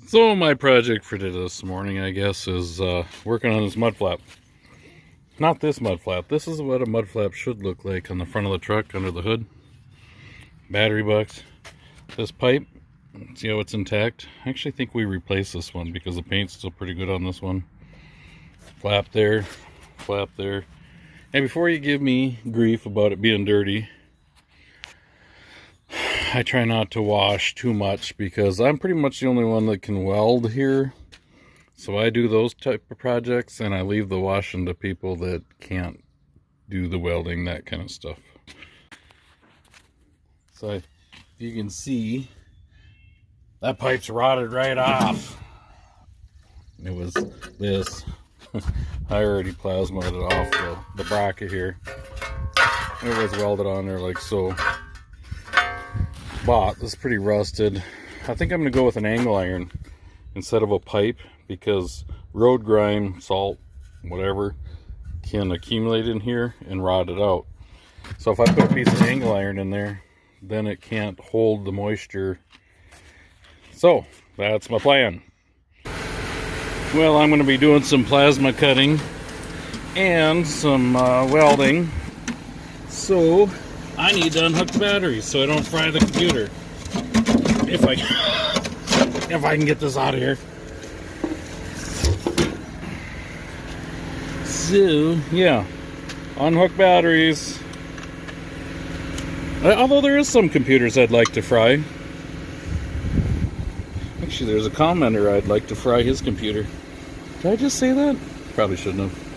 So my project for this morning, I guess, is working on this mud flap. Not this mud flap. This is what a mud flap should look like on the front of the truck, under the hood. Battery box. This pipe, see how it's intact? I actually think we replaced this one because the paint's still pretty good on this one. Flap there, flap there. And before you give me grief about it being dirty, I try not to wash too much because I'm pretty much the only one that can weld here. So I do those type of projects and I leave the washing to people that can't do the welding, that kind of stuff. So if you can see, that pipe's rotted right off. It was this. I already plasmaed it off the bracket here. It was welded on there like so. But this is pretty rusted. I think I'm going to go with an angle iron instead of a pipe because road grime, salt, whatever can accumulate in here and rot it out. So if I put a piece of angle iron in there, then it can't hold the moisture. So that's my plan. Well, I'm going to be doing some plasma cutting and some welding. So I need to unhook the batteries so I don't fry the computer. If I can get this out of here. So yeah, unhook batteries. Although there is some computers I'd like to fry. Actually, there's a commenter I'd like to fry his computer. Did I just say that? Probably shouldn't have.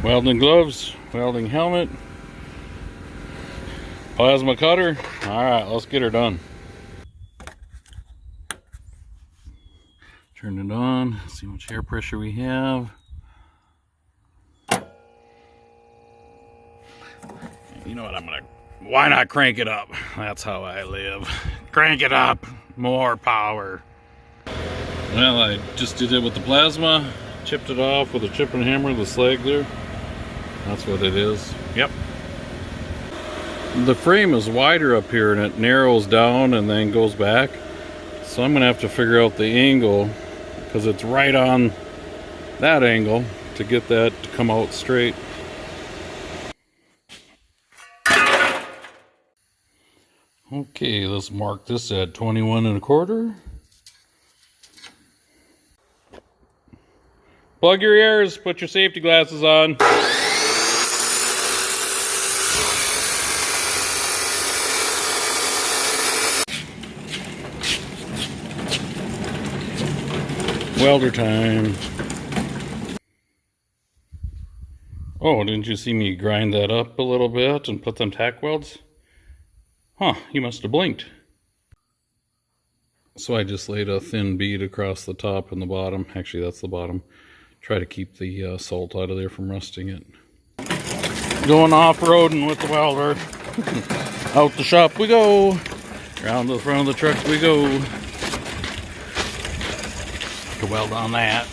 Welding gloves, welding helmet, plasma cutter. Alright, let's get her done. Turn it on, see how much air pressure we have. You know what, why not crank it up? That's how I live. Crank it up, more power. Well, I just did it with the plasma, chipped it off with a chip and hammer, the slag there. That's what it is. Yep. The frame is wider up here and it narrows down and then goes back. So I'm going to have to figure out the angle because it's right on that angle to get that to come out straight. Okay, let's mark this at 21 1/4. Plug your ears, put your safety glasses on. Welder time. Oh, didn't you see me grind that up a little bit and put them tack welds? Huh, you must have blinked. So I just laid a thin bead across the top and the bottom. Actually, that's the bottom. Try to keep the salt out of there from rusting it. Going off-roading with the welder. Out the shop we go. Around the front of the truck we go. To weld on that.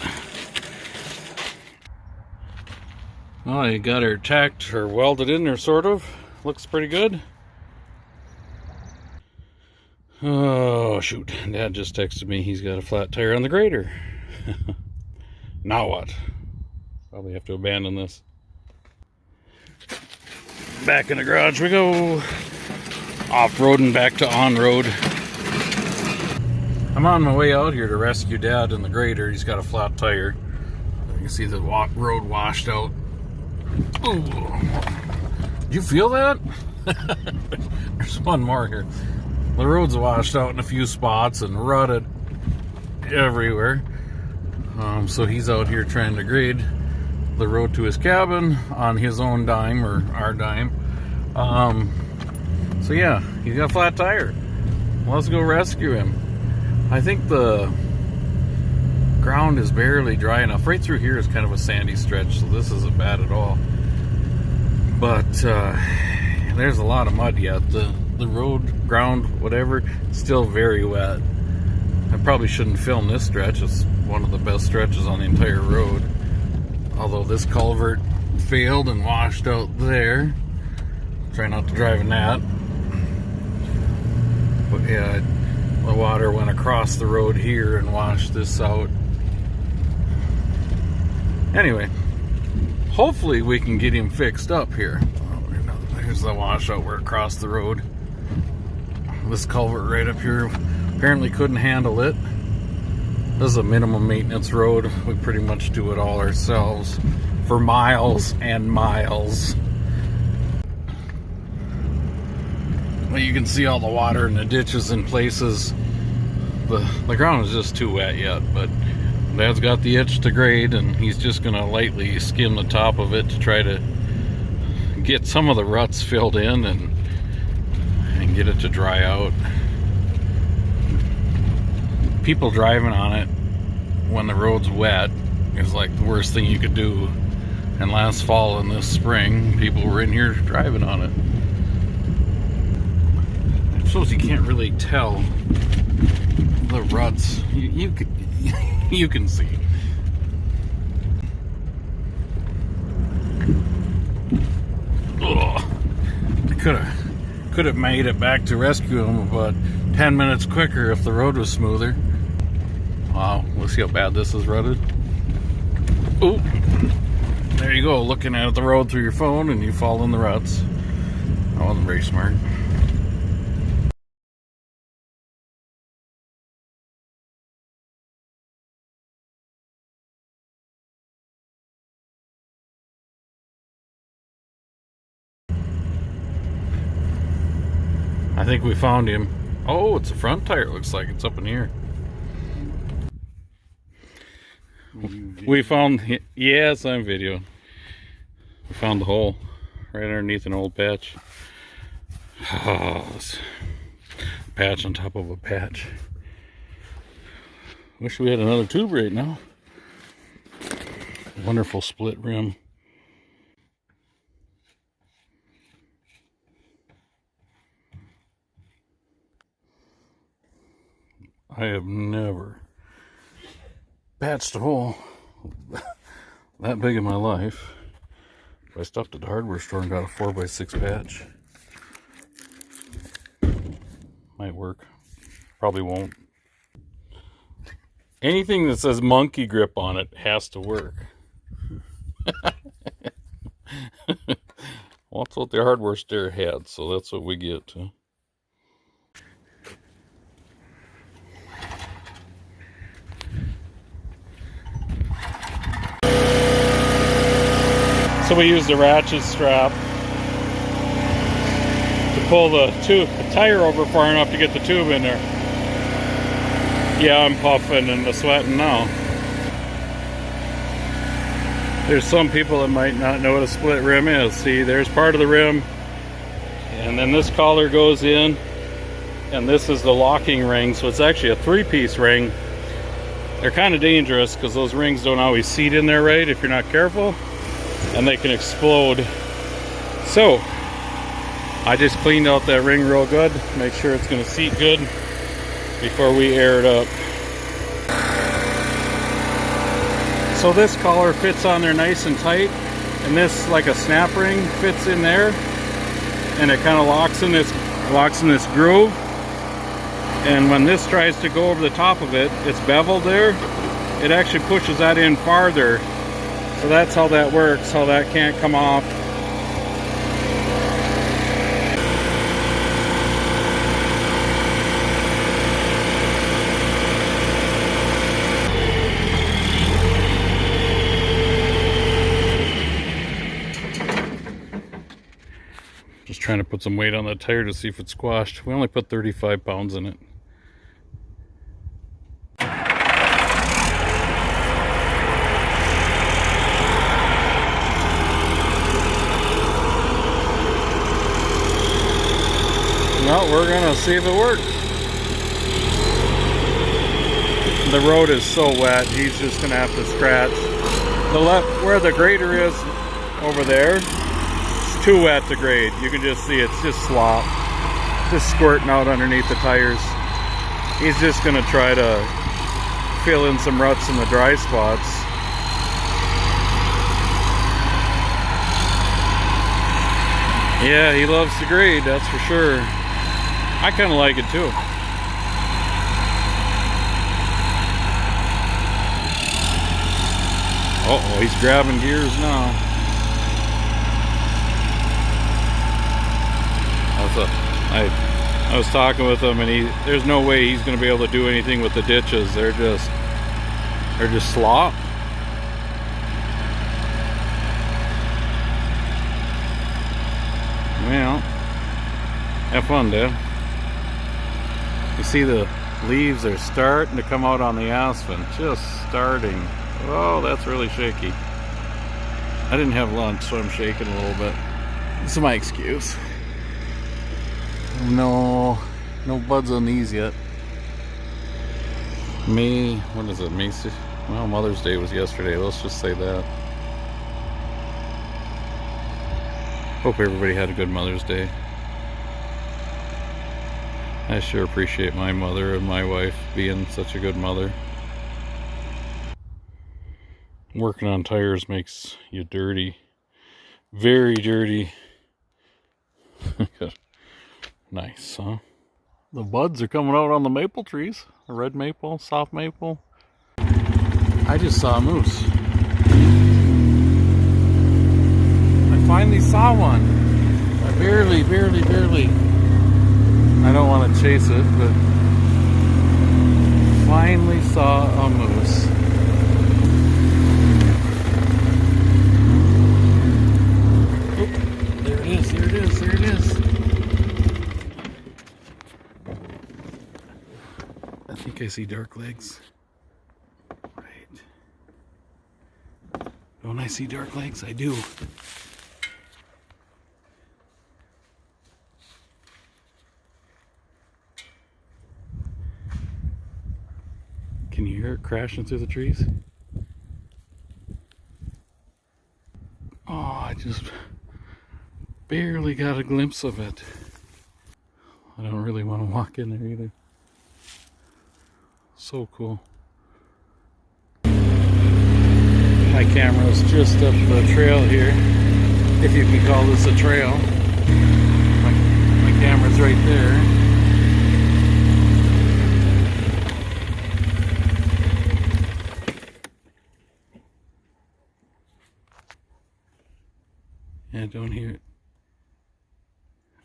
Well, I got her tacked or welded in there, sort of. Looks pretty good. Oh, shoot. Dad just texted me he's got a flat tire on the grader. Now what? Probably have to abandon this. Back in the garage we go. Off-roading back to on-road. I'm on my way out here to rescue Dad in the grader. He's got a flat tire. You can see the road washed out. Ooh. Did you feel that? There's one more here. The road's washed out in a few spots and rutted everywhere. So he's out here trying to grade the road to his cabin on his own dime, or our dime. So yeah, he's got a flat tire. Let's go rescue him. I think the ground is barely dry enough. Right through here is kind of a sandy stretch, so this isn't bad at all. But there's a lot of mud yet. The road, ground, whatever, still very wet. I probably shouldn't film this stretch. It's one of the best stretches on the entire road. Although this culvert failed and washed out there. Try not to drive in that. But yeah, The water went across the road here and washed this out. Anyway, hopefully we can get him fixed up here. Oh, there's the washout where it crossed the road. This culvert right up here apparently couldn't handle it. This is a minimum maintenance road. We pretty much do it all ourselves for miles and miles. Well, you can see all the water in the ditches in places. The ground is just too wet yet, but Dad's got the itch to grade, and he's just gonna lightly skim the top of it to try to get some of the ruts filled in and get it to dry out. People driving on it when the road's wet is like the worst thing you could do. And last fall and this spring, people were in here driving on it. I suppose you can't really tell the ruts. You can see. Ugh. I could have made it back to rescue him about 10 minutes quicker if the road was smoother. Wow, let's see how bad this is rutted. Ooh, there you go, looking at the road through your phone and you fall in the ruts. That wasn't very smart. I think we found him. Oh, it's a front tire, looks like. It's up in here. We found, yes, I'm videoing. We found the hole right underneath an old patch. Oh, this patch on top of a patch. Wish we had another tube right now. Wonderful split rim. I have never patched a hole that big in my life. I stopped at the hardware store and got a 4x6 patch. Might work. Probably won't. Anything that says monkey grip on it has to work. Well, that's what the hardware store had, so that's what we get. So we used a ratchet strap to pull the tire over far enough to get the tube in there. Yeah, I'm puffing and sweating now. There's some people that might not know what a split rim is. See, there's part of the rim, and then this collar goes in, and this is the locking ring. So it's actually a 3-piece ring. They're kind of dangerous because those rings don't always seat in there right if you're not careful, and they can explode. So I just cleaned out that ring real good, make sure it's going to seat good before we air it up. So this collar fits on there nice and tight, and this, like a snap ring, fits in there, and it kind of locks in this groove. And when this tries to go over the top of it, it's beveled there, it actually pushes that in farther. So that's how that works, how that can't come off. Just trying to put some weight on that tire to see if it's squashed. We only put 35 pounds in it. Well, we're gonna see if it works. The road is so wet, he's just gonna have to scratch. The left, where the grader is over there, it's too wet to grade. You can just see it's just slop, just squirting out underneath the tires. He's just gonna try to fill in some ruts in the dry spots. Yeah, he loves to grade, that's for sure. I kind of like it too. Uh-oh, he's grabbing gears now. I was talking with him, and there's no way he's going to be able to do anything with the ditches. They're just slop. Well, have fun, Dad. You see the leaves are starting to come out on the aspen, just starting. Oh, that's really shaky. I didn't have lunch, so I'm shaking a little bit. This is my excuse. No buds on these yet. What is it, May? Well, Mother's Day was yesterday, let's just say that. Hope everybody had a good Mother's Day. I sure appreciate my mother and my wife being such a good mother. Working on tires makes you dirty. Very dirty. Nice, huh? The buds are coming out on the maple trees. The red maple, soft maple. I just saw a moose. I finally saw one. I barely. I don't want to chase it, but finally saw a moose. Oh, there it is. I think I see dark legs. Right. Don't I see dark legs? I do. Can you hear it crashing through the trees? Oh, I just barely got a glimpse of it. I don't really want to walk in there either. So cool. My camera is just up the trail here, if you can call this a trail. My camera's right there. Yeah, don't hear it.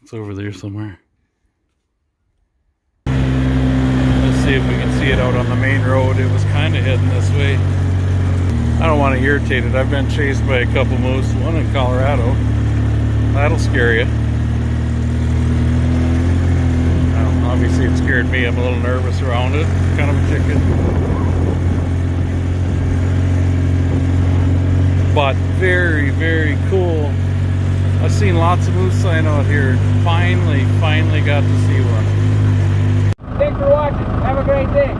It's over there somewhere. Let's see if we can see it out on the main road. It was kind of heading this way. I don't want to irritate it. I've been chased by a couple moose, one in Colorado. That'll scare you. Well, obviously it scared me. I'm a little nervous around it. Kind of a chicken. But very, very cool. I've seen lots of moose sign out here. Finally got to see one. Thanks for watching. Have a great day.